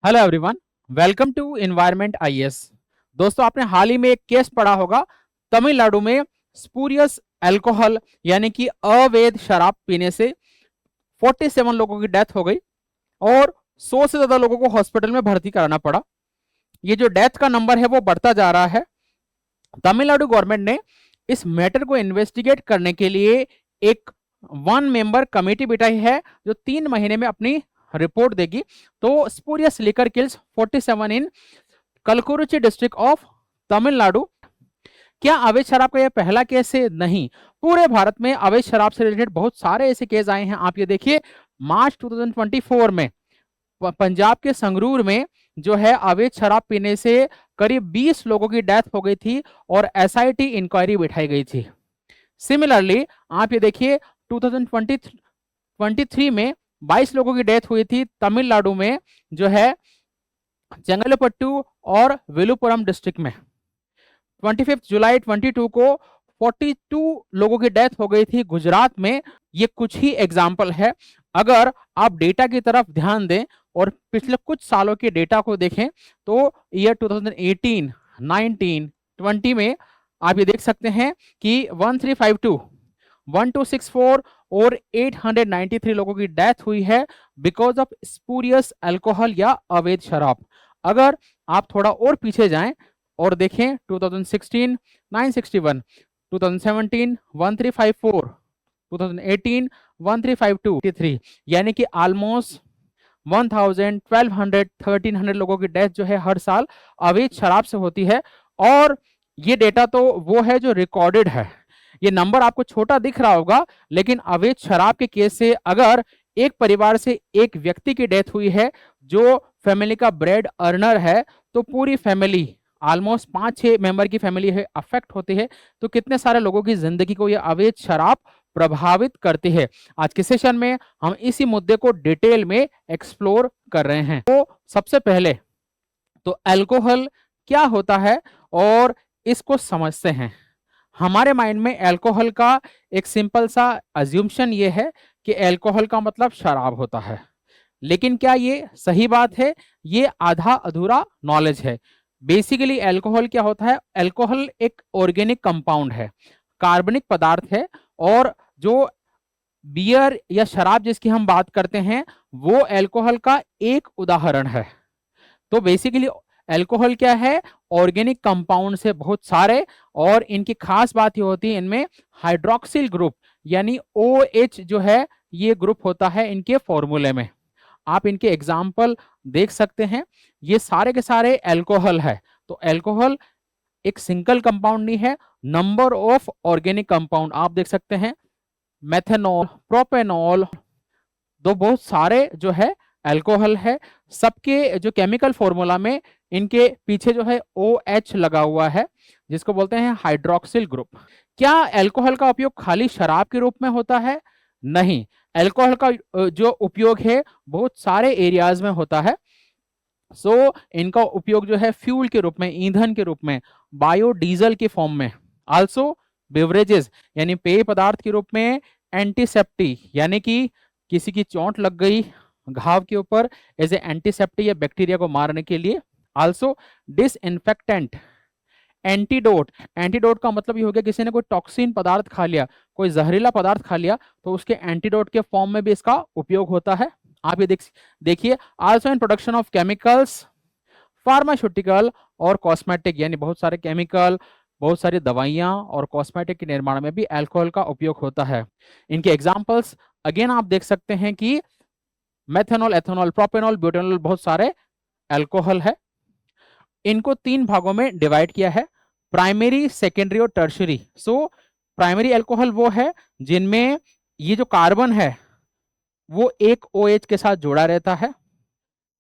Hello everyone, welcome to environment IAS. दोस्तों, आपने हाल ही में एक केस पढ़ा होगा। तमिलनाडु में स्पूरियस अल्कोहल यानी कि अवैध शराब पीने से 47 लोगों की डेथ हो गई और 100 से ज्यादा लोगों को हॉस्पिटल में भर्ती कराना पड़ा। ये जो डेथ का नंबर है वो बढ़ता जा रहा है। तमिलनाडु गवर्नमेंट ने इस मैटर को इन्वेस्टिगेट करने के लिए एक 1 मेंबर कमेटी बिठाई है जो 3 महीने में अपनी रिपोर्ट देगी। तो spurious liquor kills 47 in Kallakurichi district of Tamil Nadu. क्या अवैध शराब का यह पहला केस है? नहीं, पूरे भारत में अवैध शराब से रिलेटेड बहुत सारे ऐसे केस आए हैं। आप ये देखिए, मार्च 2024 में पंजाब के संगरूर में जो है अवैध शराब पीने से करीब 20 लोगों की डेथ हो गई थी और एसआईटी इंक्वायरी बिठाई गई थी। सिमिलरली आप ये देखिए 2023 में 22 लोगों की डेथ हुई थी तमिलनाडु में, जो है चेंगलपट्टू और वेलुपुरम डिस्ट्रिक्ट में। 25 जुलाई 22 को 42 लोगों की डेथ हो गई थी गुजरात में। ये कुछ ही एग्जाम्पल है। अगर आप डेटा की तरफ ध्यान दें और पिछले कुछ सालों के डेटा को देखें तो ईयर 2018, 19, 20 में आप ये देख सकते हैं कि 1352, 1264 और 893 लोगों की डेथ हुई है बिकॉज ऑफ स्पूरियस अल्कोहल या अवैध शराब। अगर आप थोड़ा और पीछे जाएं और देखें 2016 961, 2017 1354, 2018 1352, 3 यानी कि ऑलमोस्ट 1000, 1200, 1300 लोगों की डेथ जो है हर साल अवैध शराब से होती है। और ये डेटा तो वो है जो रिकॉर्डेड है। ये नंबर आपको छोटा दिख रहा होगा, लेकिन अवैध शराब के केस से अगर एक परिवार से एक व्यक्ति की डेथ हुई है जो फैमिली का ब्रेड अर्नर है, तो पूरी फैमिली ऑलमोस्ट 5-6 मेंबर की फैमिली है अफेक्ट होती है। तो कितने सारे लोगों की जिंदगी को यह अवैध शराब प्रभावित करती है। आज के सेशन में हम इसी मुद्दे को डिटेल में एक्सप्लोर कर रहे हैं। तो सबसे पहले तो अल्कोहल क्या होता है और इसको समझते हैं। हमारे माइंड में अल्कोहल का एक सिंपल सा अज्यूमशन ये है कि अल्कोहल का मतलब शराब होता है, लेकिन क्या ये सही बात है? ये आधा अधूरा नॉलेज है। बेसिकली अल्कोहल क्या होता है? अल्कोहल एक ऑर्गेनिक कंपाउंड है, कार्बनिक पदार्थ है। और जो बियर या शराब जिसकी हम बात करते हैं वो अल्कोहल का एक उदाहरण है। तो बेसिकली अल्कोहल क्या है? ऑर्गेनिक कंपाउंड से बहुत सारे, और इनकी खास बात ये होती है इनमें हाइड्रोक्सिल ग्रुप यानी OH जो है ये ग्रुप होता है इनके फॉर्मूले में। आप इनके एग्जाम्पल देख सकते हैं, ये सारे के सारे अल्कोहल है। तो अल्कोहल एक सिंगल कंपाउंड नहीं है, नंबर ऑफ ऑर्गेनिक कंपाउंड आप देख सकते हैं, मेथेनॉल, प्रोपेनॉल, तो बहुत सारे जो है अल्कोहल है। सबके जो केमिकल फॉर्मूला में इनके पीछे जो है OH लगा हुआ है जिसको बोलते हैं हाइड्रोक्सिल ग्रुप। क्या अल्कोहल का उपयोग खाली शराब के रूप में होता है? नहीं, अल्कोहल का जो उपयोग है बहुत सारे एरियाज में होता है। इनका उपयोग जो है फ्यूल के रूप में, ईंधन के रूप में, बायोडीजल के फॉर्म में, आल्सो बेवरेजेस यानी पेय पदार्थ के रूप में, एंटीसेप्टिक यानी कि किसी की चोट लग गई घाव के ऊपर, एज ए एंटीसेप्टिक या बैक्टीरिया को मारने के लिए, आल्सो डिसइंफेक्टेंट, एंटीडोट। एंटीडोट का मतलब ये हो गया किसी ने कोई टॉक्सिन पदार्थ खा लिया, कोई जहरीला पदार्थ खा लिया, तो उसके एंटीडोट के फॉर्म में भी इसका उपयोग होता है। आप ये देखिए, also in production of chemicals, pharmaceutical और कॉस्मेटिक यानी बहुत सारे केमिकल, बहुत सारी दवाइयां और कॉस्मेटिक के निर्माण में भी अल्कोहल का उपयोग होता है। इनके एग्जांपल्स अगेन आप देख सकते हैं कि मेथनॉल, एथेनॉल, प्रोपेनॉल, ब्यूटेनॉल, बहुत सारे अल्कोहल है। इनको 3 भागों में डिवाइड किया है, प्राइमरी, सेकेंडरी और टर्शरी। प्राइमरी अल्कोहल वो है जिनमें ये जो कार्बन है वो एक OH के साथ जुड़ा रहता है।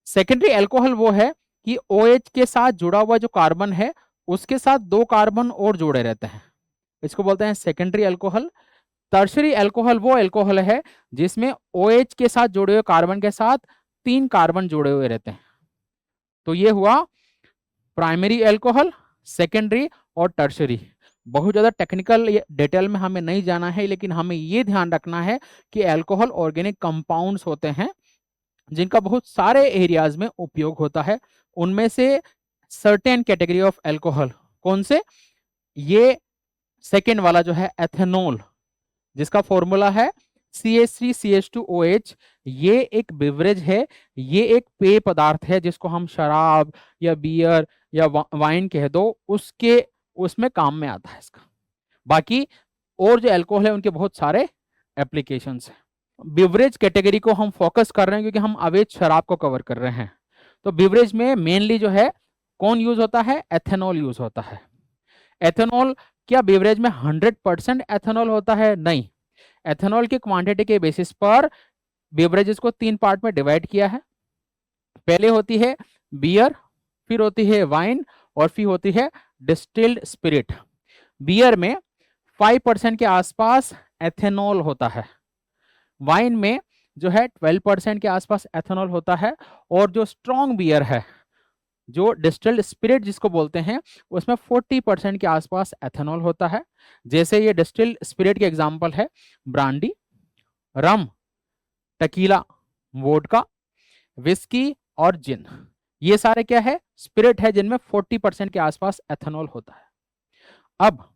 सेकेंडरी अल्कोहल वो है कि OH के साथ जुड़ा हुआ जो कार्बन है उसके साथ 2 कार्बन और जुड़े रहते हैं, इसको बोलते हैं सेकेंडरी अल्कोहल। टर्शरी अल्कोहल वो अल्कोहल है जिसमें OH के साथ जुड़े हुए कार्बन के साथ 3 कार्बन जुड़े हुए रहते हैं। तो ये हुआ प्राइमरी अल्कोहल, सेकेंडरी और टर्शरी। बहुत ज्यादा टेक्निकल डिटेल में हमें नहीं जाना है, लेकिन हमें ये ध्यान रखना है कि अल्कोहल ऑर्गेनिक कंपाउंड्स होते हैं जिनका बहुत सारे एरियाज में उपयोग होता है। उनमें से सर्टेन कैटेगरी ऑफ एल्कोहल कौन से, ये सेकेंड वाला जो है एथेनॉल, जिसका फॉर्मूला है CH3CH2OH, ये एक बिवरेज है, ये एक पेय पदार्थ है जिसको हम शराब या बियर या वाइन कह दो, उसके उसमें काम में आता है इसका। बाकी और जो अल्कोहल है उनके बहुत सारे एप्लीकेशंस हैं। बिवरेज कैटेगरी को हम फोकस कर रहे हैं क्योंकि हम अवैध शराब को कवर कर रहे हैं। तो बिवरेज में मेनली जो है कौन यूज होता है, एथेनॉल यूज होता है। एथेनॉल, क्या बिवरेज में 100% एथेनॉल होता है? नहीं। एथेनॉल की क्वांटिटी के बेसिस पर बिवरेजेस को 3 पार्ट में डिवाइड किया है। पहले होती है बियर, फिर होती है वाइन, और फिर होती है डिस्टिल्ड स्पिरिट। बियर में 5% के आसपास एथेनॉल होता है, वाइन में जो है 12% के आसपास एथेनॉल होता है, और जो स्ट्रॉन्ग बियर है, जो डिस्टिल्ड स्पिरिट जिसको बोलते हैं, उसमें 40% के आसपास एथेनॉल होता है। जैसे ये डिस्टिल्ड स्पिरिट के एग्जांपल है ब्रांडी, रम, टकीला, वोडका, विस्की और जिन। ये सारे क्या है, स्पिरिट है जिनमें 40% के आसपास एथेनॉल होता है। अब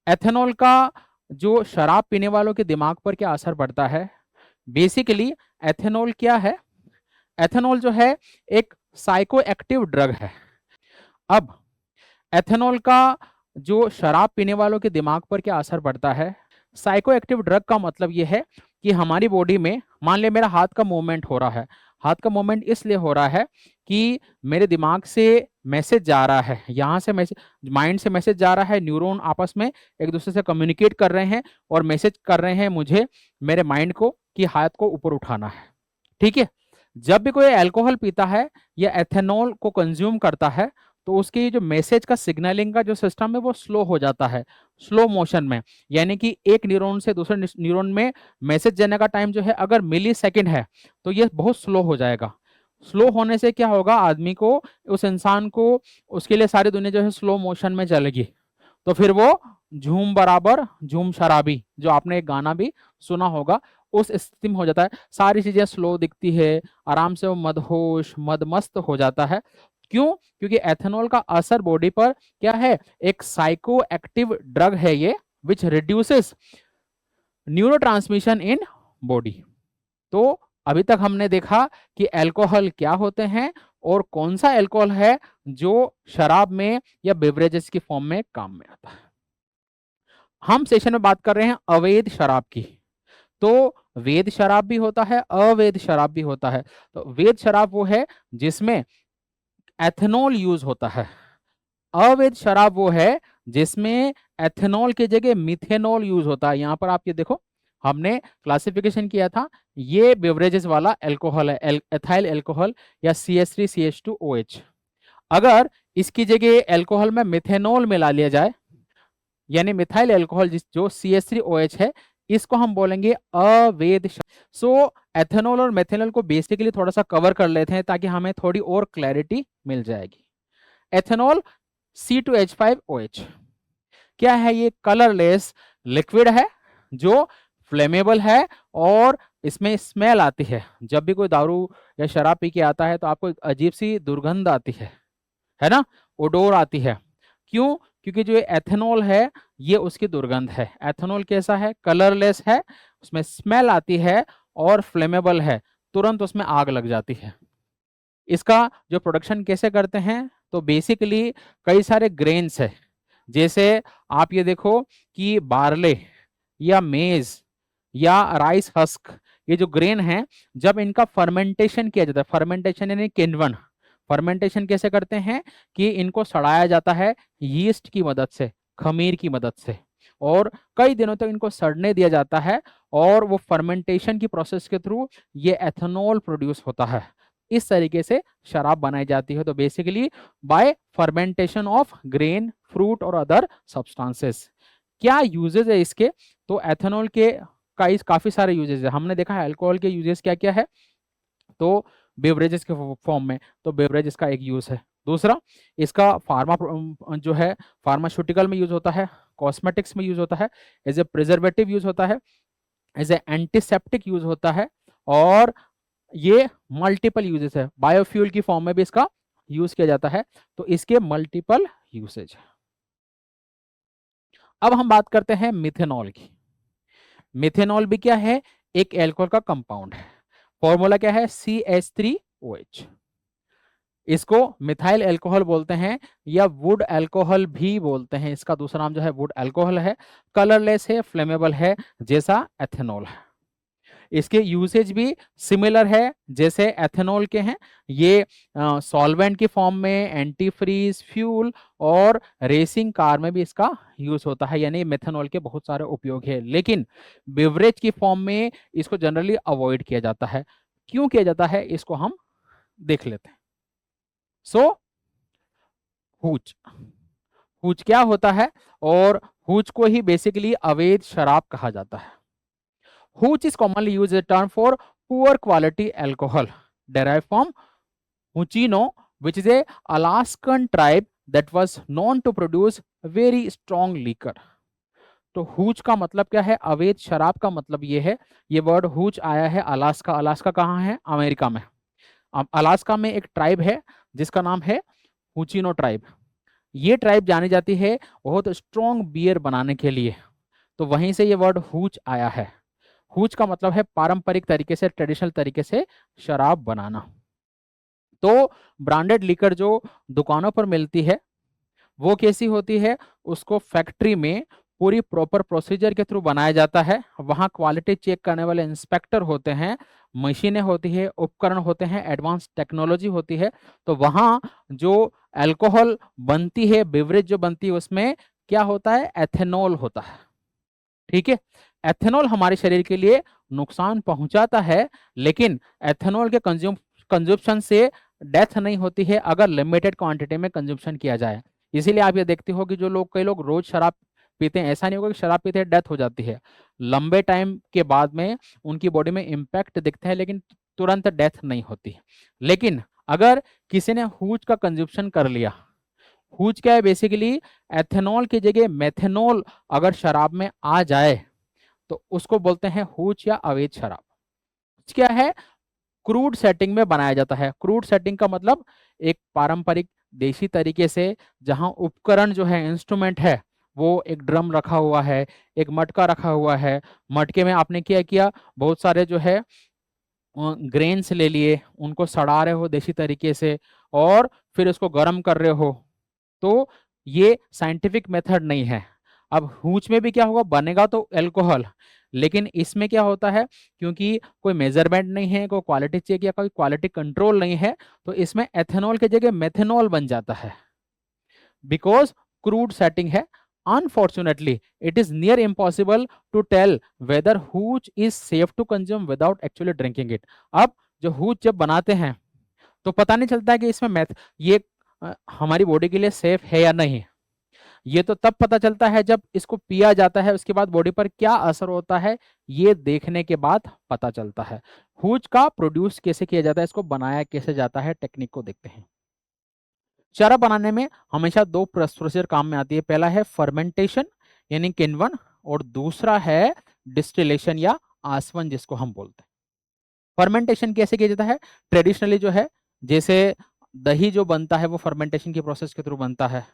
एथेनॉल का जो शराब पीने वालों के दिमाग पर क्या असर पड़ता है, बेसिकली एथेनॉल क्या है, एथेनॉल जो है एक साइको एक्टिव ड्रग है। अब एथेनॉल का जो शराब पीने वालों के दिमाग पर क्या असर पड़ता है, साइको एक्टिव ड्रग का मतलब यह है कि हमारी बॉडी में, मान ले मेरा हाथ का मूवमेंट हो रहा है, हाथ का मूवमेंट इसलिए हो रहा है कि मेरे दिमाग से मैसेज जा रहा है, यहाँ से मैसेज, माइंड से मैसेज जा रहा है, न्यूरॉन आपस में एक दूसरे से कम्युनिकेट कर रहे हैं और मैसेज कर रहे हैं मुझे, मेरे माइंड को, कि हाथ को ऊपर उठाना है। ठीक है। जब भी कोई अल्कोहल पीता है या एथेनॉल को कंज्यूम करता है, तो उसकी जो मैसेज का सिग्नलिंग का जो सिस्टम है वो स्लो हो जाता है, स्लो मोशन में। यानी कि एक न्यूरॉन से दूसरे न्यूरॉन में मैसेज देने का टाइम जो है अगर मिली सेकेंड है तो ये बहुत स्लो हो जाएगा। स्लो होने से क्या होगा, आदमी को, उस इंसान को, उसके लिए सारी दुनिया जो है स्लो मोशन में चलेगी। तो फिर वो झूम बराबर झूम शराबी, जो आपने एक गाना भी सुना होगा, उस स्थिति में हो जाता है। सारी चीजें स्लो दिखती है, आराम से वो मदहोश मदमस्त हो जाता है। क्यों? क्योंकि एथेनॉल का असर बॉडी पर क्या है, एक साइको एक्टिव ड्रग है ये, विच रिड्यूसेस न्यूरोट्रांसमिशन इन बॉडी। तो अभी तक हमने देखा कि अल्कोहल क्या होते हैं और कौन सा अल्कोहल है जो शराब में या बेवरेजेस की फॉर्म में काम में आता है। हम सेशन में बात कर रहे हैं अवैध शराब की। तो वैध शराब भी होता है, अवैध शराब भी होता है। तो वैध शराब वो है जिसमें एथेनॉल यूज होता है, अवैध शराब वो है जिसमें एथेनॉल की जगह मिथेनॉल यूज होता है। यहां पर आप ये देखो, हमने क्लासिफिकेशन किया था, ये बेवरेजेस वाला अल्कोहल है, एथाइल अल्कोहल या CH3CH2OH। अगर इसकी जगह अल्कोहल में मिथेनॉल मिला लिया जाए, यानी मिथाइल अल्कोहल जो CH3OH है, इसको हम बोलेंगे अवैध। सो एथेनॉल और मेथेनॉल को बेसिकली थोड़ा सा कवर कर लेते हैं ताकि हमें थोड़ी और क्लैरिटी मिल जाएगी। एथेनॉल C2H5OH क्या है, ये कलरलेस लिक्विड है जो फ्लेमेबल है और इसमें स्मेल आती है। जब भी कोई दारू या शराब पी के आता है तो आपको एक अजीब सी दुर्गंध आती है ना, ओडोर आती है। क्यों? क्योंकि जो एथेनॉल है ये उसकी दुर्गंध है। एथेनॉल कैसा है, कलरलेस है, उसमें स्मेल आती है और फ्लेमेबल है, तुरंत उसमें आग लग जाती है। इसका जो प्रोडक्शन कैसे करते हैं, तो बेसिकली कई सारे ग्रेन्स है, जैसे आप ये देखो कि बार्ले या मेज या राइस हस्क, ये जो ग्रेन है, जब इनका फर्मेंटेशन किया जाता है, फर्मेंटेशन यानी किण्वन, फर्मेंटेशन कैसे करते हैं कि इनको सड़ाया जाता है यीस्ट की मदद से, खमीर की मदद से, और कई दिनों तक इनको सड़ने दिया जाता है, और वो फर्मेंटेशन की प्रोसेस के थ्रू ये एथेनॉल प्रोड्यूस होता है। इस तरीके से शराब बनाई जाती है। तो basically bye fermentation of grain, fruit और अदर सब्सटेंसेस। क्या यूजेस है इसके, तो एथेनॉल के काफी सारे यूजेस है। हमने देखा है अल्कोहल के यूजेस क्या क्या है, तो बेवरेजेस के फॉर्म में, तो बेवरेजेस का एक यूज है। दूसरा, इसका फार्मा जो है फार्मास्यूटिकल में यूज होता है, कॉस्मेटिक्स में यूज होता है, एज ए प्रिजर्वेटिव यूज होता है, एज ए एंटीसेप्टिक यूज होता है, और ये मल्टीपल यूजेस है, बायोफ्यूल की फॉर्म में भी इसका यूज किया जाता है, तो इसके मल्टीपल यूसेज है। अब हम बात करते हैं मिथेनॉल की। मिथेनॉल भी क्या है, एक एल्कोहल का कंपाउंड है। फॉर्मूला क्या है, CH3OH। इसको मिथाइल अल्कोहल बोलते हैं या वुड अल्कोहल भी बोलते हैं, इसका दूसरा नाम जो है वुड अल्कोहल है। कलरलेस है, फ्लेमेबल है, जैसा एथेनॉल है। इसके यूसेज भी सिमिलर है जैसे एथेनॉल के हैं। ये सॉल्वेंट की फॉर्म में, एंटी फ्रीज, फ्यूल और रेसिंग कार में भी इसका यूज होता है, यानी मेथेनॉल के बहुत सारे उपयोग है। लेकिन बेवरेज की फॉर्म में इसको जनरली अवॉइड किया जाता है। क्यों किया जाता है, इसको हम देख लेते हैं। सो हूच, हूच क्या होता है, और हूच को ही बेसिकली अवैध शराब कहा जाता है। Hooch is commonly used as a term for poor quality alcohol derived from Huchino, which is a Alaskan tribe that was known to produce very strong liquor. तो हूच का मतलब क्या है, अवैध शराब का मतलब ये है। ये वर्ड हूच आया है अलास्का। अलास्का कहाँ है, अमेरिका में। अब अलास्का में एक ट्राइब है जिसका नाम है हुचिनो ट्राइब। ये ट्राइब जानी जाती है बहुत स्ट्रॉन्ग बियर बनाने के लिए, तो वहीं से ये वर्ड हूच आया है। हूच का मतलब है पारंपरिक तरीके से, ट्रेडिशनल तरीके से शराब बनाना। तो ब्रांडेड लिकर जो दुकानों पर मिलती है वो कैसी होती है, उसको फैक्ट्री में पूरी प्रॉपर प्रोसीजर के थ्रू बनाया जाता है। वहाँ क्वालिटी चेक करने वाले इंस्पेक्टर होते हैं, मशीनें होती है, उपकरण होते हैं, एडवांस टेक्नोलॉजी होती है। तो वहाँ जो अल्कोहल बनती है, बेवरेज जो बनती है, उसमें क्या होता है, एथेनॉल होता है। ठीक है, एथेनॉल हमारे शरीर के लिए नुकसान पहुंचाता है, लेकिन एथेनॉल के कंज्यूम्पशन से डेथ नहीं होती है अगर लिमिटेड क्वांटिटी में कंज्यूम्पशन किया जाए। इसीलिए आप ये देखते हो कि जो लोग, कई लोग रोज शराब पीते हैं, ऐसा नहीं होगा कि शराब पीते हैं डेथ हो जाती है। लंबे टाइम के बाद में उनकी बॉडी में इम्पैक्ट दिखता है, लेकिन तुरंत डेथ नहीं होती। लेकिन अगर किसी ने हूच का कंज्यूम्पशन कर लिया, हूच क्या है, बेसिकली एथेनॉल की जगह मेथेनॉल अगर शराब में आ जाए तो उसको बोलते हैं हूच या अवैध शराब। क्या है, क्रूड सेटिंग में बनाया जाता है। क्रूड सेटिंग का मतलब एक पारंपरिक देशी तरीके से, जहां उपकरण जो है, इंस्ट्रूमेंट है, वो एक ड्रम रखा हुआ है, एक मटका रखा हुआ है। मटके में आपने क्या किया, बहुत सारे जो है ग्रेन्स ले लिए, उनको सड़ा रहे हो देसी तरीके से, और फिर उसको गर्म कर रहे हो। तो ये साइंटिफिक मेथड नहीं है। अब हूच में भी क्या होगा, बनेगा तो अल्कोहल, लेकिन इसमें क्या होता है, क्योंकि कोई मेजरमेंट नहीं है, कोई क्वालिटी चेक या कोई क्वालिटी कंट्रोल नहीं है, तो इसमें एथेनॉल की जगह मेथेनॉल बन जाता है, बिकॉज क्रूड सेटिंग है। Unfortunately, it is near impossible to tell whether hooch is safe to consume without actually drinking it. अब जो hooch जब बनाते हैं तो पता नहीं चलता है कि इसमें मैथ ये हमारी बॉडी के लिए सेफ है या नहीं। ये तो तब पता चलता है जब इसको पिया जाता है, उसके बाद बॉडी पर क्या असर होता है, ये देखने के बाद पता चलता है। हूच का प्रोड्यूस कैसे किया जाता है, इसको बनाया कैसे जाता है, टेक्निक को देखते हैं। शराब बनाने में हमेशा दो प्रोसीजर काम में आती है। पहला है फर्मेंटेशन यानी किण्वन, और दूसरा है डिस्टिलेशन या आसवन जिसको हम बोलते हैं। फर्मेंटेशन कैसे किया जाता है, ट्रेडिशनली जो है, जैसे दही जो बनता है वो फर्मेंटेशन की प्रोसेस के थ्रू बनता है।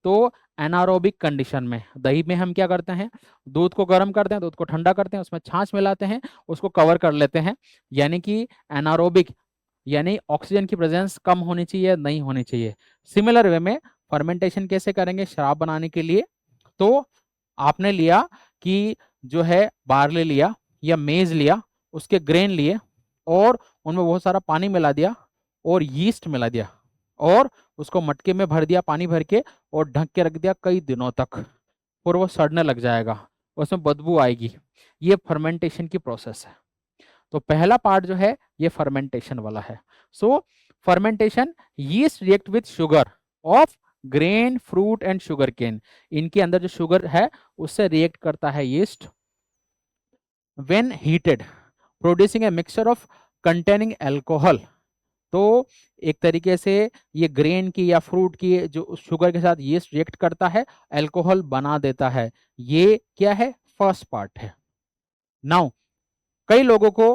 तो एनारोबिक कंडीशन में दही में हम क्या करते हैं, दूध को गर्म करते हैं, दूध को ठंडा करते हैं, उसमें छाछ मिलाते हैं, उसको कवर कर लेते हैं, यानी कि एनारोबिक, यानी ऑक्सीजन की प्रेजेंस कम होनी चाहिए, नहीं होनी चाहिए। सिमिलर वे में फर्मेंटेशन कैसे करेंगे शराब बनाने के लिए, तो आपने लिया कि जो है बार्ले लिया या मेज लिया, उसके ग्रेन लिए, और उनमें बहुत सारा पानी मिला दिया और यीस्ट मिला दिया, और उसको मटके में भर दिया पानी भर के, और ढक के रख दिया कई दिनों तक, और वो सड़ने लग जाएगा, उसमें बदबू आएगी। ये फर्मेंटेशन की प्रोसेस है। तो पहला पार्ट जो है ये फर्मेंटेशन वाला है। So fermentation, yeast react with sugar of grain, fruit and sugar cane. इनके अंदर जो शुगर है उससे रिएक्ट करता है yeast. When heated, producing a mixture of containing alcohol. तो एक तरीके से ये ग्रेन की या फ्रूट की जो शुगर के साथ यीस्ट रिएक्ट करता है, अल्कोहल बना देता है। ये क्या है, फर्स्ट पार्ट है। नाउ कई लोगों को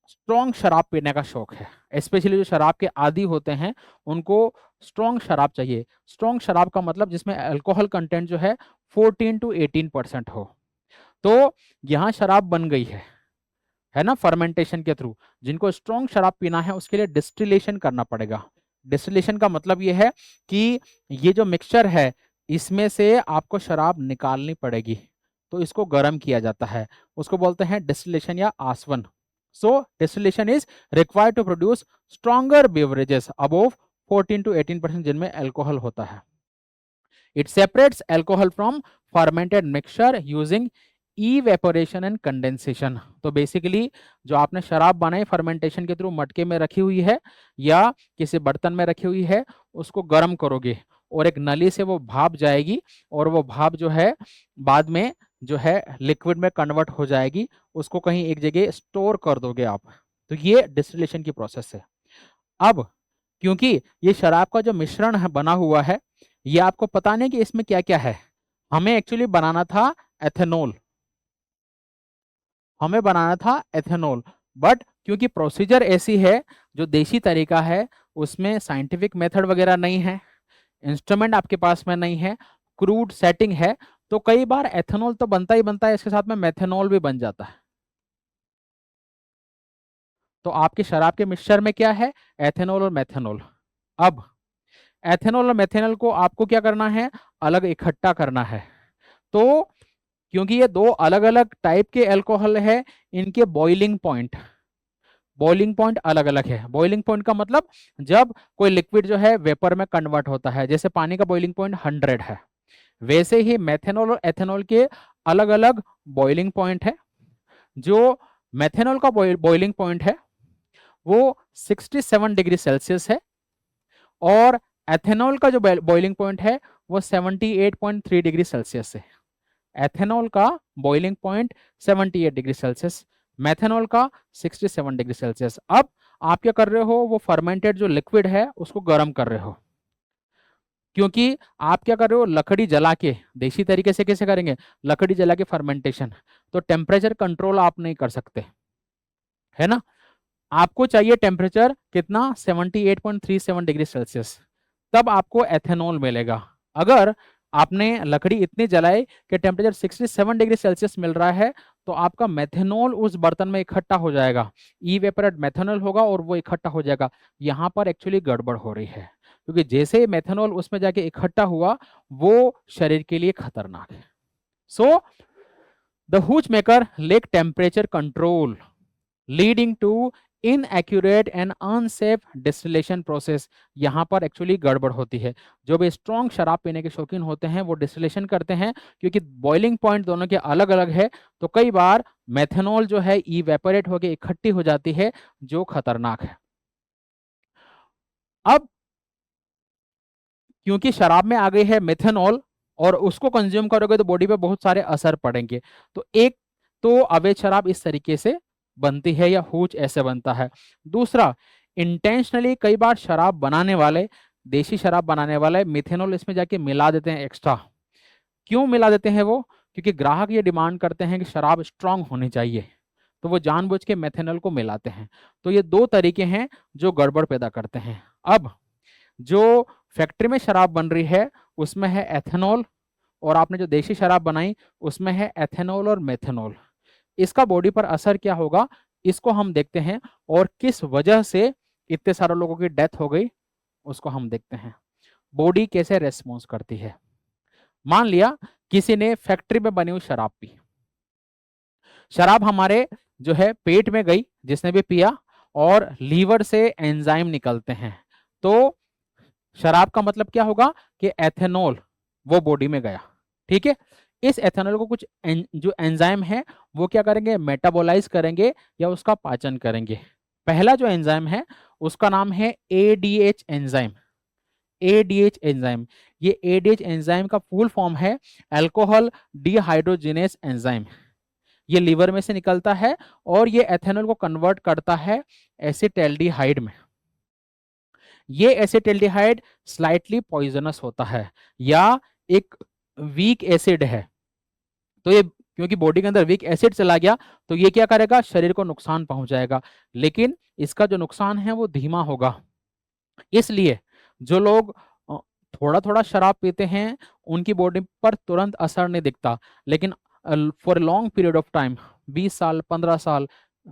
स्ट्रॉन्ग शराब पीने का शौक है, स्पेशली जो शराब के आदी होते हैं उनको स्ट्रॉन्ग शराब चाहिए। स्ट्रॉन्ग शराब का मतलब जिसमें अल्कोहल कंटेंट जो है 14 to 18% हो। तो यहाँ शराब बन गई है ना, फर्मेंटेशन के थ्रू। जिनको स्ट्रॉन्ग शराब पीना है उसके लिए डिस्टिलेशन करना पड़ेगा। डिस्टिलेशन का मतलब ये है कि ये जो मिक्सचर है इसमें से आपको शराब निकालनी पड़ेगी, तो इसको गर्म किया जाता है, उसको बोलते हैं डिस्टिलेशन या आसवन। So distillation is required to produce stronger beverages above 14 to 18% जिनमें अल्कोहल होता है। It separates alcohol from fermented mixture using evaporation and condensation. तो बेसिकली जो आपने शराब बनाई फर्मेंटेशन के थ्रू मटके में रखी हुई है या किसी बर्तन में रखी हुई है, उसको गर्म करोगे और एक नली से वो भाप जाएगी और वो भाप जो है बाद में जो है लिक्विड में कन्वर्ट हो जाएगी, उसको कहीं एक जगह स्टोर कर दोगे आप। तो ये डिस्टिलेशन की प्रोसेस है। अब क्योंकि ये शराब का जो मिश्रण है बना हुआ है, ये आपको पता नहीं कि इसमें क्या क्या है। हमें एक्चुअली बनाना था एथेनॉल, हमें बनाना था एथेनॉल, बट क्योंकि प्रोसीजर ऐसी है, जो देसी तरीका है उसमें साइंटिफिक मेथड वगैरह नहीं है, इंस्ट्रूमेंट आपके पास में नहीं है, क्रूड सेटिंग है, तो कई बार एथेनॉल तो बनता ही बनता है, इसके साथ में मेथेनॉल भी बन जाता है। तो आपके शराब के मिक्सचर में क्या है, एथेनॉल और मेथेनॉल। अब एथेनॉल और मेथेनॉल को आपको क्या करना है, अलग इकट्ठा करना है। तो क्योंकि ये दो अलग अलग टाइप के अल्कोहल है, इनके बॉइलिंग पॉइंट अलग अलग है। बॉइलिंग पॉइंट का मतलब जब कोई लिक्विड जो है वेपर में कन्वर्ट होता है, जैसे पानी का बॉइलिंग पॉइंट 100 है, वैसे ही मेथेनॉल और एथेनॉल के अलग अलग बॉइलिंग पॉइंट है। जो मेथेनॉल का बॉइलिंग पॉइंट है वो 67 डिग्री सेल्सियस है और एथेनॉल का जो बॉइलिंग पॉइंट है वो 78.3 डिग्री सेल्सियस है। एथेनॉल का boiling point 78 degree Celsius, methanol का 67 डिग्री सेल्सियस। अब आप क्या कर रहे हो, वो फर्मेंटेड जो लिक्विड है उसको गर्म कर रहे हो। क्योंकि आप क्या कर रहे हो, लकड़ी जला के, देसी तरीके से कैसे करेंगे, लकड़ी जला के फर्मेंटेशन, तो टेम्परेचर कंट्रोल आप नहीं कर सकते, है ना। आपको चाहिए टेम्परेचर कितना, 78.37 डिग्री सेल्सियस, तब आपको एथेनॉल मिलेगा। अगर आपने लकड़ी इतनी जलाई कि टेम्परेचर 67 डिग्री सेल्सियस मिल रहा है, तो आपका मेथेनॉल उस बर्तन में इकट्ठा हो जाएगा, इवेपोरेट मेथेनॉल होगा और वो इकट्ठा हो जाएगा। यहाँ पर एक्चुअली गड़बड़ हो रही है, क्योंकि जैसे मेथेनॉल उसमें जाके इकट्ठा हुआ वो शरीर के लिए खतरनाक है। So the hooch maker lack temperature control leading to inaccurate and unsafe distillation process. यहाँ पर एक्चुअली गड़बड़ होती है। जो भी स्ट्रॉन्ग शराब पीने के शौकीन होते हैं वो डिस्टिलेशन करते हैं, क्योंकि बॉइलिंग पॉइंट दोनों के अलग अलग है, तो कई बार मेथेनॉल जो है इवेपोरेट होकर इकट्ठी हो जाती है, जो खतरनाक है। अब क्योंकि शराब में आ गई है मेथेनॉल और उसको कंज्यूम करोगे तो बॉडी पे बहुत सारे असर पड़ेंगे। तो एक तो अवैध शराब इस तरीके से बनती है या हूच ऐसे बनता है। दूसरा, इंटेंशनली कई बार शराब बनाने वाले, देसी शराब बनाने वाले मिथेनॉल इसमें जाके मिला देते हैं एक्स्ट्रा। क्यों मिला देते हैं वो, क्योंकि ग्राहक ये डिमांड करते हैं कि शराब स्ट्रांग होनी चाहिए, तो वो जानबूझ के मेथेनॉल को मिलाते हैं। तो ये दो तरीके हैं जो गड़बड़ पैदा करते हैं। अब जो फैक्ट्री में शराब बन रही है उसमें है एथेनॉल, और आपने जो देसी शराब बनाई उसमें है एथेनॉल और मेथेनॉल। इसका बॉडी पर असर क्या होगा, इसको हम देखते हैं, और किस वजह से इतने सारे लोगों की डेथ हो गई उसको हम देखते हैं। बॉडी कैसे रेस्पॉन्स करती है। मान लिया किसी ने फैक्ट्री में बनी हुई शराब पी, शराब हमारे जो है पेट में गई, जिसने भी पिया, और लीवर से एंजाइम निकलते हैं। तो शराब का मतलब क्या होगा कि एथेनॉल वो बॉडी में गया, ठीक है। इस एथेनॉल को कुछ जो एंजाइम है वो क्या करेंगे, मेटाबोलाइज करेंगे या उसका पाचन करेंगे। पहला जो एंजाइम है उसका नाम है एडीएच एंजाइम। एडीएच एंजाइम, ये एडीएच एंजाइम का फुल फॉर्म है अल्कोहल डिहाइड्रोजिनेस एंजाइम। ये लीवर में से निकलता है और ये एथेनॉल को कन्वर्ट करता है एसिटाल्डिहाइड में। ये एसिटाल्डिहाइड स्लाइटली पॉइजनस होता है या एक वीक एसिड है। तो ये क्योंकि बॉडी के अंदर वीक एसिड चला गया तो ये क्या करेगा, शरीर को नुकसान पहुंचाएगा, लेकिन इसका जो नुकसान है वो धीमा होगा। इसलिए जो लोग थोड़ा थोड़ा शराब पीते हैं उनकी बॉडी पर तुरंत असर नहीं दिखता, लेकिन for long period of time, 20 साल, 15 साल,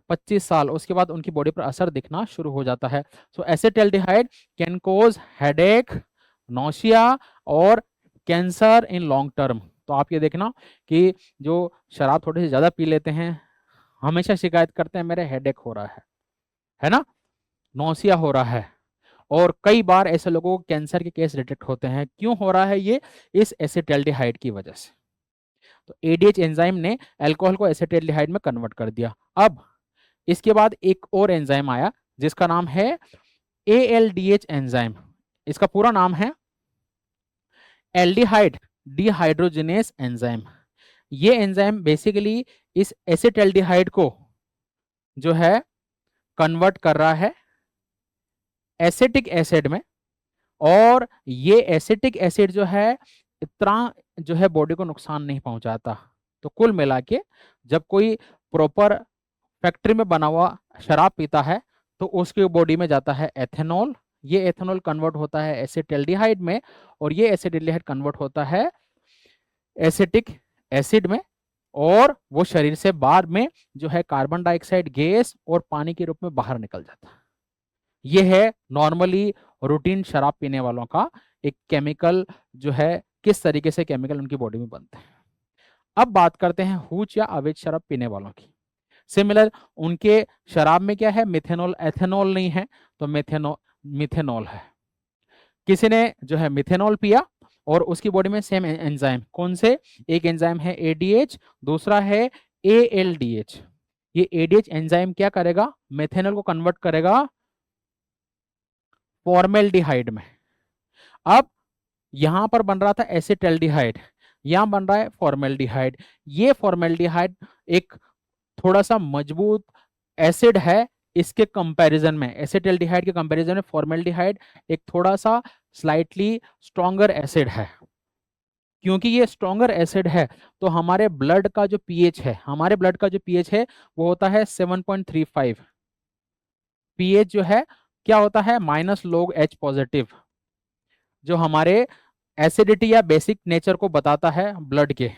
25 साल, उसके बाद उनकी बॉडी पर असर दिखना शुरू हो जाता है। So acetaldehyde can cause headache, nausea और कैंसर इन लॉन्ग टर्म। तो आप ये देखना कि जो शराब थोड़ी सी ज्यादा पी लेते हैं हमेशा शिकायत करते हैं मेरे हेडेक हो रहा है ना, नौसिया हो रहा है, और कई बार ऐसे लोगों को कैंसर के केस डिटेक्ट होते हैं। क्यों हो रहा है ये, इस एसिटाल्डिहाइड की वजह से। तो एडीएच एंजाइम ने अल्कोहल को एसिटाल्डिहाइड में कन्वर्ट कर दिया। अब इसके बाद एक और एंजाइम आया जिसका नाम है एएलडीएच एंजाइम। इसका पूरा नाम है एल्डिहाइड डिहाइड्रोजिनेस एंजाइम। ये एंजाइम बेसिकली इस एसिटाल्डिहाइड को जो है कन्वर्ट कर रहा है एसिटिक एसिड में, और ये एसिटिक एसिड जो है इतना जो है बॉडी को नुकसान नहीं पहुंचाता। तो कुल मिला के जब कोई प्रॉपर फैक्ट्री में बना हुआ शराब पीता है तो उसके बॉडी में जाता है एथेनॉल, ये एथेनॉल कन्वर्ट होता है एसिटाल्डिहाइड में, और ये एसिटाल्डिहाइड कन्वर्ट होता है एसिटिक एसिड में, और वो शरीर से बाद में जो है कार्बन डाइऑक्साइड गैस और पानी के रूप में बाहर निकल जाता है। ये है नॉर्मली रूटीन शराब पीने वालों का एक केमिकल, जो है किस तरीके से केमिकल उनकी बॉडी में बनते हैं। अब बात करते हैं हूच या अवैध शराब पीने वालों की। सिमिलर उनके शराब में क्या है, मिथेनॉल, एथेनॉल नहीं है, तो मिथेनॉल है। किसी ने जो है मिथेनॉल पिया और उसकी बॉडी में सेम एंजाइम, कौन से, एक एंजाइम है एडीएच, दूसरा है एएलडीएच। ये एडीएच एंजाइम क्या करेगा, मिथेनॉल को कन्वर्ट करेगा फॉर्मेल्डिहाइड में। अब यहां पर बन रहा था एसिटाल्डिहाइड, यहां बन रहा है फॉर्मेल्डिहाइड। ये फॉर्मेल्डिहाइड एक थोड़ा सा मजबूत एसिड है इसके कंपैरिजन में, एसिटाल्डिहाइड के कंपैरिजन में फॉर्मेल्डिहाइड एक थोड़ा सा स्लाइटली स्ट्रॉन्गर एसिड है। क्योंकि ये स्ट्रॉन्गर एसिड है तो हमारे ब्लड का जो पीएच है, हमारे ब्लड का जो पीएच है वो होता है 7.35। पीएच जो है क्या होता है, माइनस लोग एच पॉजिटिव, जो हमारे एसिडिटी या बेसिक नेचर को बताता है ब्लड के।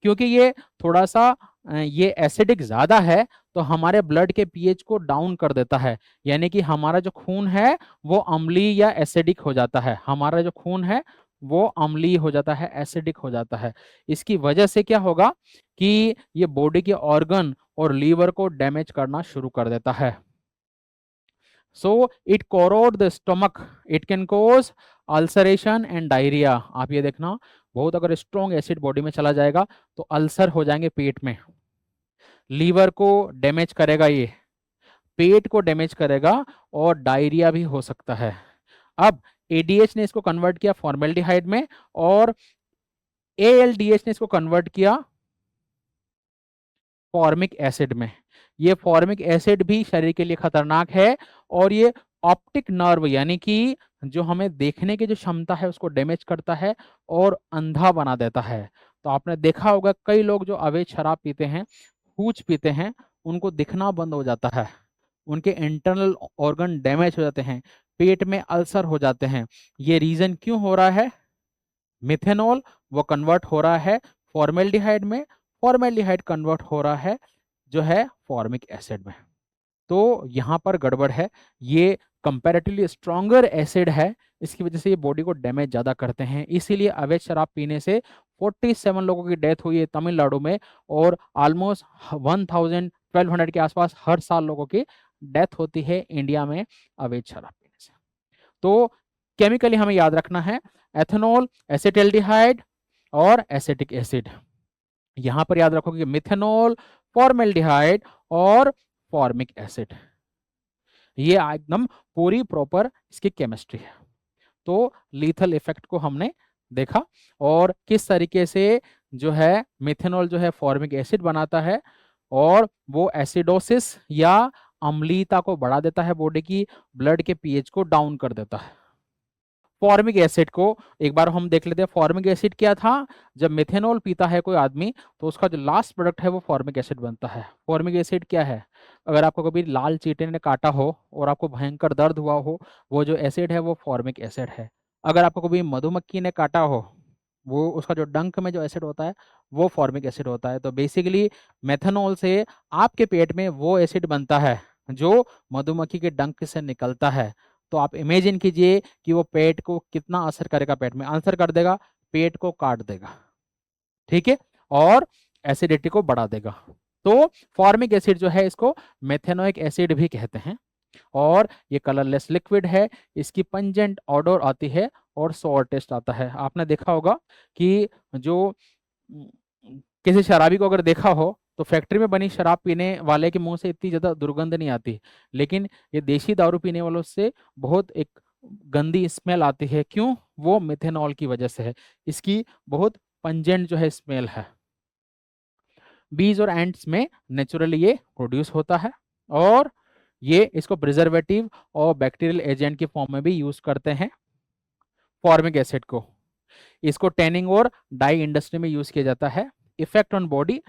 क्योंकि ये थोड़ा सा ये एसिडिक ज्यादा है तो हमारे ब्लड के पीएच को डाउन कर देता है, यानी कि हमारा जो खून है वो अम्लीय या एसिडिक हो जाता है, हमारा जो खून है वो अम्लीय हो जाता है, एसिडिक हो जाता है। इसकी वजह से क्या होगा कि ये बॉडी के ऑर्गन और लीवर को डैमेज करना शुरू कर देता है। So it corrode the stomach, it can cause ulceration and diarrhoea. आप ये देखना, बहुत अगर स्ट्रॉन्ग एसिड बॉडी में चला जाएगा तो अल्सर हो जाएंगे पेट में, लीवर को डैमेज करेगा, ये पेट को डैमेज करेगा और डायरिया भी हो सकता है। अब एडीएच ने इसको कन्वर्ट किया फॉर्मेल्डिहाइड में और एएलडीएच ने इसको कन्वर्ट किया फॉर्मिक एसिड में। ये फॉर्मिक एसिड भी शरीर के लिए खतरनाक है और ये ऑप्टिक नर्व यानी कि जो हमें देखने की जो क्षमता है उसको डैमेज करता है और अंधा बना देता है। तो आपने देखा होगा कई लोग जो अवैध शराब पीते हैं, हूच पीते हैं, उनको दिखना बंद हो जाता है, उनके इंटरनल ऑर्गन डैमेज हो जाते हैं, पेट में अल्सर हो जाते हैं। ये रीजन क्यों हो रहा है, मिथेनॉल वो कन्वर्ट हो रहा है फॉर्मेल्डिहाइड में, फॉर्मेल्डिहाइड कन्वर्ट हो रहा है जो है फॉर्मिक एसिड में। तो यहाँ पर गड़बड़ है, ये कंपैरेटिवली स्ट्रॉन्गर एसिड है, इसकी वजह से ये बॉडी को डैमेज ज़्यादा करते हैं। इसीलिए अवैध शराब पीने से 47 लोगों की डेथ हुई है तमिलनाडु में, और ऑलमोस्ट 1200 के आसपास हर साल लोगों की डेथ होती है इंडिया में अवैध शराब पीने से। तो केमिकली हमें याद रखना है एथेनॉल, एसिटाल्डिहाइड और एसिटिक एसिड। यहां पर याद रखो कि मिथेनॉल, फॉर्मेल्डिहाइड और फॉर्मिक एसिड, ये एकदम पूरी प्रॉपर इसकी केमिस्ट्री है। तो लीथल इफेक्ट को हमने देखा और किस तरीके से जो है मिथेनॉल जो है फॉर्मिक एसिड बनाता है और वो एसिडोसिस या अम्लीयता को बढ़ा देता है, बॉडी की ब्लड के पीएच को डाउन कर देता है। फॉर्मिक एसिड को एक बार हम देख लेते हैं। फॉर्मिक एसिड क्या था? जब मिथेनॉल पीता है कोई आदमी तो उसका जो लास्ट प्रोडक्ट है वो फॉर्मिक एसिड बनता है। फॉर्मिक एसिड क्या है? अगर आपको कभी लाल चींटी ने काटा हो और आपको भयंकर दर्द हुआ हो, वो जो एसिड है वो फॉर्मिक एसिड है। अगर आपको कभी मधुमक्खी ने काटा हो, वो उसका जो डंक में जो एसिड होता है वो फॉर्मिक एसिड होता है। तो बेसिकली मेथनॉल से आपके पेट में वो एसिड बनता है जो मधुमक्खी के डंक से निकलता है। तो आप इमेजिन कीजिए कि वो पेट को कितना असर करेगा, पेट में आंसर कर देगा, पेट को काट देगा, ठीक है, और एसिडिटी को बढ़ा देगा। तो फॉर्मिक एसिड जो है इसको मेथेनोइक एसिड भी कहते हैं और ये कलरलेस लिक्विड है। इसकी पंजेंट ऑडर आती है और सोर टेस्ट आता है। आपने देखा होगा कि जो किसी शराबी को अगर देखा हो तो फैक्ट्री में बनी शराब पीने वाले के मुंह से इतनी ज्यादा दुर्गंध नहीं आती, लेकिन ये देशी दारू पीने वालों से बहुत एक गंदी स्मेल आती है। क्यों? वो मिथेनॉल की वजह से है। इसकी बहुत पंजेंट जो है स्मेल है। बीज और एंट्स में नेचुरली ये प्रोड्यूस होता है और ये इसको प्रिजर्वेटिव और बैक्टीरियल एजेंट के फॉर्म में भी यूज करते हैं फॉर्मिक एसिड को। इसको टैनिंग और डाई इंडस्ट्री में यूज किया जाता है। Effect on body,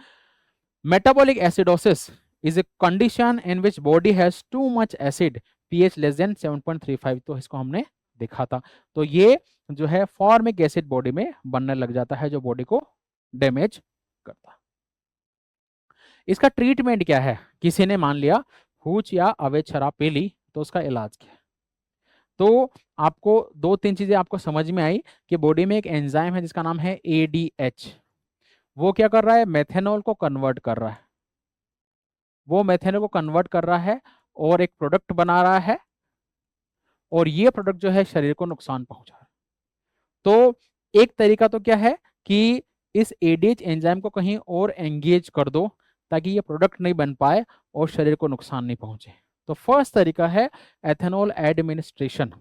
metabolic acidosis is a condition in which body has too much acid, pH less than 7.35। तो इसको हमने देखा था। तो ये जो है फॉर्मिक एसिड बॉडी में बनने लग जाता है जो बॉडी को डैमेज करता है। इसका ट्रीटमेंट क्या है? किसी ने मान लिया हूच या अवैध शराब पी ली तो उसका इलाज क्या है? तो आपको दो तीन चीजें आपको समझ में आई कि बॉडी में एक एंजाइम है जिसका नाम है एडीएच। वो क्या कर रहा है? मेथेनॉल को कन्वर्ट कर रहा है। वो मेथेनॉल को कन्वर्ट कर रहा है और एक प्रोडक्ट बना रहा है और ये प्रोडक्ट जो है शरीर को नुकसान पहुंचा रहा है। तो एक तरीका तो क्या है कि इस एडीएच एंजाइम को कहीं और एंगेज कर दो ताकि ये प्रोडक्ट नहीं बन पाए और शरीर को नुकसान नहीं पहुंचे। तो फर्स्ट तरीका है एथेनॉल एडमिनिस्ट्रेशन।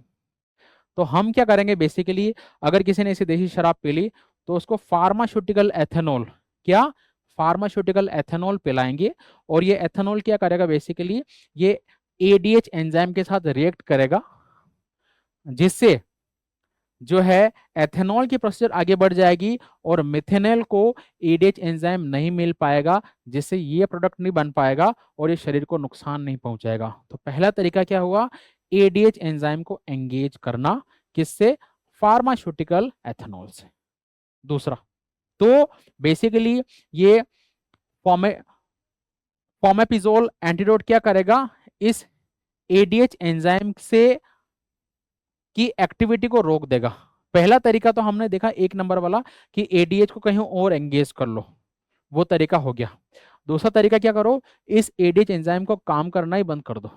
तो हम क्या करेंगे बेसिकली, अगर किसी ने इसे देसी शराब पी ली तो उसको फार्मास्यूटिकल एथेनॉल, क्या? फार्मास्यूटिकल एथेनॉल पिलाएंगे और ये एथेनॉल क्या करेगा बेसिकली, ये एडीएच एंजाइम के साथ रिएक्ट करेगा जिससे जो है एथेनॉल की प्रोसेस आगे बढ़ जाएगी और मिथेनॉल को एडीएच एंजाइम नहीं मिल पाएगा जिससे ये प्रोडक्ट नहीं बन पाएगा और ये शरीर को नुकसान नहीं पहुंचाएगा। तो पहला तरीका क्या हुआ? एडीएच एंजाइम को एंगेज करना, किससे? फार्मास्यूटिकल एथेनॉल से। दूसरा, तो बेसिकली ये फॉमेपिजोल एंटीडोट क्या करेगा? इस एडीएच एंजाइम से की एक्टिविटी को रोक देगा। पहला तरीका तो हमने देखा एक नंबर वाला कि एडीएच को कहीं और एंगेज कर लो, वो तरीका हो गया। दूसरा तरीका क्या करो? इस एडीएच एंजाइम को काम करना ही बंद कर दो।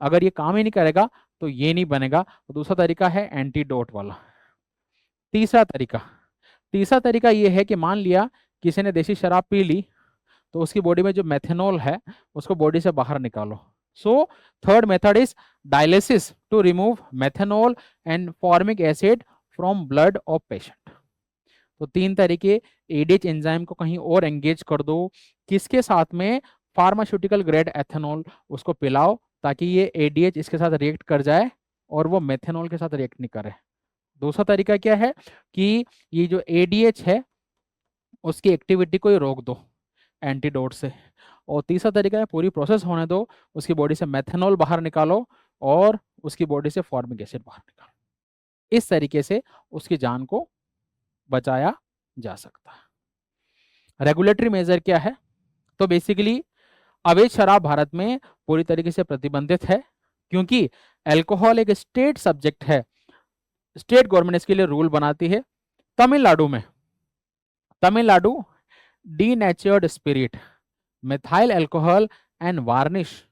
अगर ये काम ही नहीं करेगा तो ये नहीं बनेगा। तो दूसरा तरीका है एंटीडोट वाला। तीसरा तरीका ये है कि मान लिया किसी ने देसी शराब पी ली तो उसकी बॉडी में जो मेथेनॉल है उसको बॉडी से बाहर निकालो। So third method is dialysis to remove methanol and formic acid from blood of patient. तो तीन तरीके, एडीएच एंजाइम को कहीं और एंगेज कर दो, किसके साथ में? फार्मास्यूटिकल ग्रेड एथेनॉल उसको पिलाओ ताकि ये एडीएच इसके साथ रिएक्ट कर जाए और वो मेथेनॉल के साथ रिएक्ट नहीं करे। दूसरा तरीका क्या है कि ये जो एडीएच है उसकी एक्टिविटी को ही रोक दो एंटीडोट से। और तीसरा तरीका है पूरी प्रोसेस होने दो, उसकी बॉडी से मेथेनॉल बाहर निकालो और उसकी बॉडी से फॉर्मिक एसिड बाहर निकालो। इस तरीके से उसकी जान को बचाया जा सकता है। रेगुलेटरी मेजर क्या है? तो बेसिकली अवैध शराब भारत में पूरी तरीके से प्रतिबंधित है क्योंकि अल्कोहल एक स्टेट सब्जेक्ट है। स्टेट गवर्नमेंट इसके लिए रूल बनाती है। Tamil Nadu denatured spirit, methyl alcohol and varnish,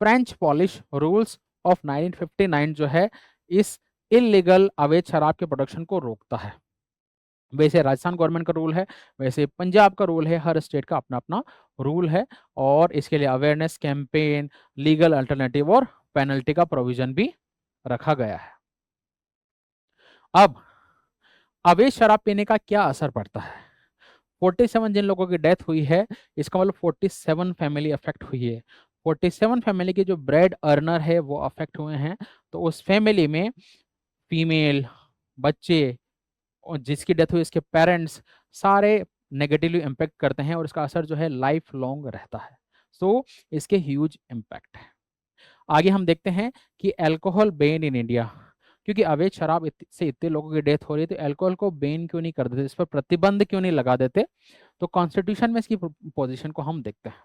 French polish rules of 1959 जो है इस इलीगल अवैध शराब के प्रोडक्शन को रोकता है। वैसे राजस्थान गवर्नमेंट का रूल है, वैसे पंजाब का रूल है, हर स्टेट का अपना अपना रूल है और इसके लिए अवेयरनेस कैंपेन, लीगल अल्टरनेटिव और पेनल्टी का प्रोविजन भी रखा गया है। अब अवैध शराब पीने का क्या असर पड़ता है? 47 जिन लोगों की डेथ हुई है इसका मतलब 47 फैमिली अफेक्ट हुई है। 47 फैमिली के जो ब्रेड अर्नर है वो अफेक्ट हुए हैं। तो उस फैमिली में फीमेल, बच्चे और जिसकी डेथ हुई इसके पेरेंट्स, सारे नेगेटिवली इम्पैक्ट करते हैं और इसका असर जो है लाइफ लॉन्ग रहता है। सो इसके ह्यूज इम्पैक्ट है। आगे हम देखते हैं कि अल्कोहल बैन इन इंडिया, क्योंकि अवैध शराब से इतने लोगों की डेथ हो रही है, तो अल्कोहल को बैन क्यों नहीं कर देते, इस पर प्रतिबंध क्यों नहीं लगा देते। तो कॉन्स्टिट्यूशन में इसकी पोजीशन को हम देखते हैं।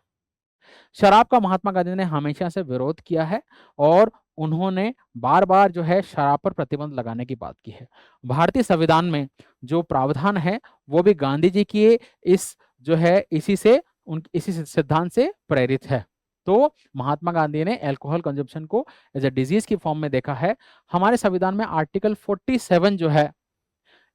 शराब का महात्मा गांधी ने हमेशा से विरोध किया है और उन्होंने बार बार जो है शराब पर प्रतिबंध लगाने की बात की है। भारतीय संविधान में जो प्रावधान है वो भी गांधी जी की इस जो है इसी सिद्धांत से प्रेरित है। तो महात्मा गांधी ने अल्कोहल कंजप्शन को एज ए डिजीज की फॉर्म में देखा है। हमारे संविधान में आर्टिकल 47 जो है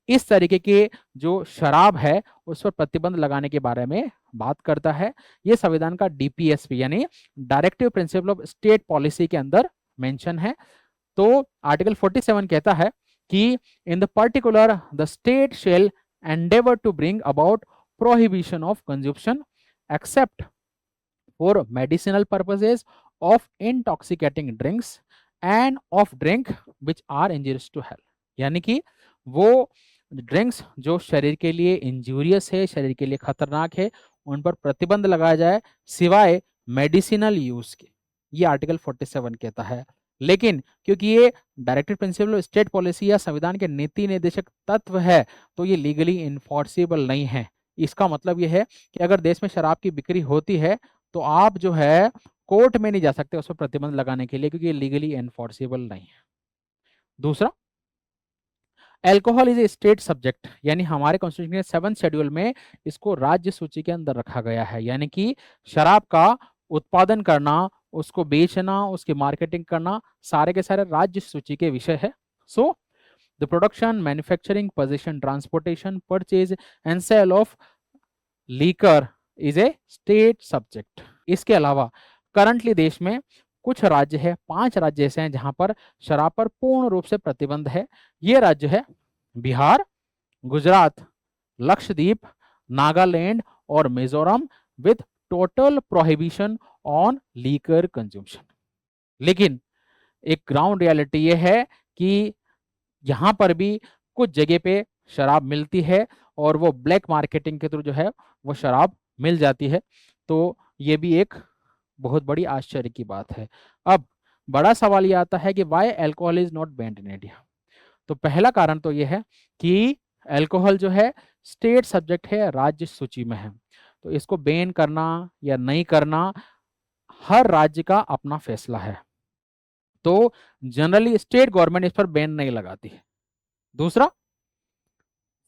इस तरीके के जो शराब है उस पर प्रतिबंध लगाने के बारे में बात करता है। ये संविधान का डीपीएसपी यानी directive principle of state policy के अंदर मेंशन है। तो आर्टिकल 47 कहता है कि in the particular the state shall endeavour to bring about prohibition of consumption except for medicinal purposes of intoxicating drinks and of drink which are injurious to health, यानी कि वो ड्रिंक्स जो शरीर के लिए इंजूरियस है, शरीर के लिए खतरनाक है, उन पर प्रतिबंध लगाया जाए सिवाय मेडिसिनल यूज के। ये आर्टिकल 47 कहता है। लेकिन क्योंकि ये डायरेक्टिव प्रिंसिपल स्टेट पॉलिसी या संविधान के नीति निर्देशक तत्व है तो ये लीगली इन्फोर्सेबल नहीं है। इसका मतलब ये है कि अगर देश में शराब की बिक्री होती है तो आप जो है कोर्ट में नहीं जा सकते उस पर प्रतिबंध लगाने के लिए, क्योंकि ये लीगली इन्फोर्सेबल नहीं है। दूसरा, alcohol is a state subject, यानी हमारे कॉन्स्टिट्यूशन के 7th शेड्यूल में इसको राज्य सूची के अंदर रखा गया है। यानी कि शराब का उत्पादन करना, उसको बेचना, उसकी मार्केटिंग करना सारे के सारे राज्य सूची के विषय है। So the production, manufacturing, possession, transportation, purchase and sale of liquor is a state subject. इसके अलावा करंटली देश में कुछ राज्य है, 5 राज्य ऐसे हैं जहां पर शराब पर पूर्ण रूप से प्रतिबंध है। ये राज्य है बिहार, गुजरात, लक्षद्वीप, नागालैंड और Mizoram with total prohibition on liquor consumption. लेकिन एक ग्राउंड रियलिटी ये है कि यहां पर भी कुछ जगह पे शराब मिलती है और वो ब्लैक मार्केटिंग के थ्रू जो है वो शराब मिल जाती है। तो ये भी एक बहुत बड़ी आश्चर्य की बात है। अब बड़ा सवाल ये आता है कि why alcohol is not banned in India. तो पहला कारण तो ये है कि अल्कोहल जो है स्टेट सब्जेक्ट है, राज्य सूची में है। तो इसको बैन करना या नहीं करना हर राज्य का अपना फैसला है। तो जनरली स्टेट गवर्नमेंट इस पर बैन नहीं लगाती है। दूसरा,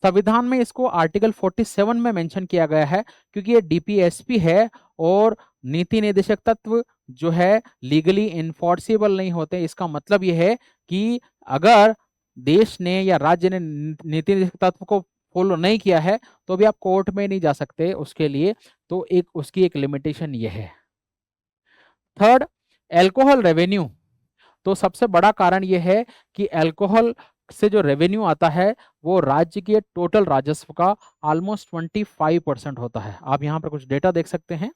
संविधान में इसको आर्टिकल 47 में मेंशन किया गया है क्योंकि ये डीपीएसपी है और नीति निर्देशक तत्व जो है लीगली इन्फोर्सेबल नहीं होते। इसका मतलब ये है कि अगर देश ने या राज्य ने नीति निर्देशक तत्व को फॉलो नहीं किया है तो भी आप कोर्ट में नहीं जा सकते उसके लिए। तो उसकी एक लिमिटेशन ये है। Third, alcohol revenue. तो सबसे बड़ा कारण यह है कि अल्कोहल से जो रेवेन्यू आता है वो राज्य के टोटल राजस्व का ऑलमोस्ट 25% होता है। आप यहाँ पर कुछ डेटा देख सकते हैं।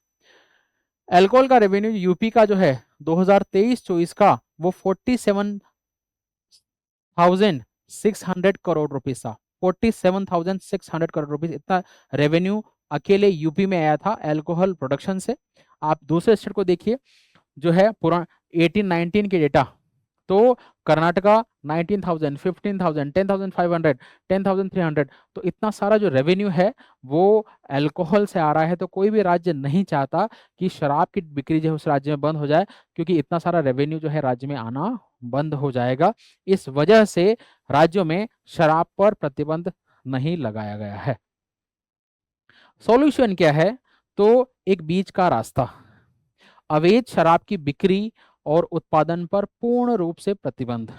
अल्कोहल का रेवेन्यू यूपी का जो है 2023-24 का वो 47,600 करोड़ रुपीस था। 47,600 करोड़ रुपीस इतना रेवेन्यू अकेले यूपी में आया था अल्कोहल प्रोडक्शन से। आप दूसरे स्टेट को देखिए जो है पुराना 18-19 के डेटा, तो कर्नाटका 19,000, 15,000, 10,500, 10,300। तो इतना सारा जो रेवेन्यू है वो अल्कोहल से आ रहा है। तो कोई भी राज्य नहीं चाहता कि शराब की बिक्री जो है उस राज्य में बंद हो जाए, क्योंकि इतना सारा रेवेन्यू जो है राज्य में आना बंद हो जाएगा। इस वजह से राज्यों में शराब पर प्रतिबंध नहीं लगाया गया है। सॉल्यूशन क्या है? तो एक बीच का रास्ता, अवैध शराब की बिक्री और उत्पादन पर पूर्ण रूप से प्रतिबंध।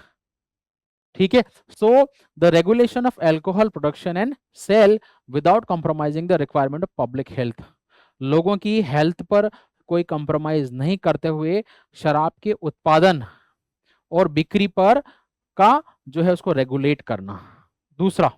ठीक है। So the regulation of alcohol production and sale without compromising the requirement of public health. लोगों की हेल्थ पर कोई कॉम्प्रोमाइज नहीं करते हुए शराब के उत्पादन और बिक्री पर का जो है उसको रेगुलेट करना। दूसरा,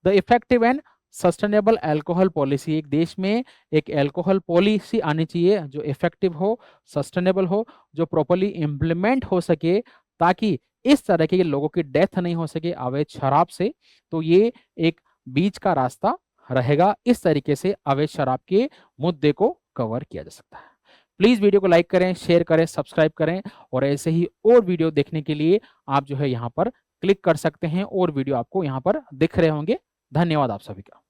the effective and sustainable alcohol policy. एक देश में एक अल्कोहल पॉलिसी आनी चाहिए जो इफेक्टिव हो, सस्टेनेबल हो, जो प्रॉपर्ली इंप्लीमेंट हो सके, ताकि इस तरह के लोगों की डेथ नहीं हो सके अवैध शराब से, तो ये एक बीच का रास्ता रहेगा। इस तरीके से अवैध शराब के मुद्दे को कवर किया जा सकता है। प्लीज वीडियो को लाइक करें, शेयर करें, सब्सक्राइब करें और ऐसे ही और वीडियो देखने के लिए आप जो है यहाँ पर क्लिक कर सकते हैं और वीडियो आपको यहाँ पर दिख रहे होंगे। धन्यवाद आप सभी का।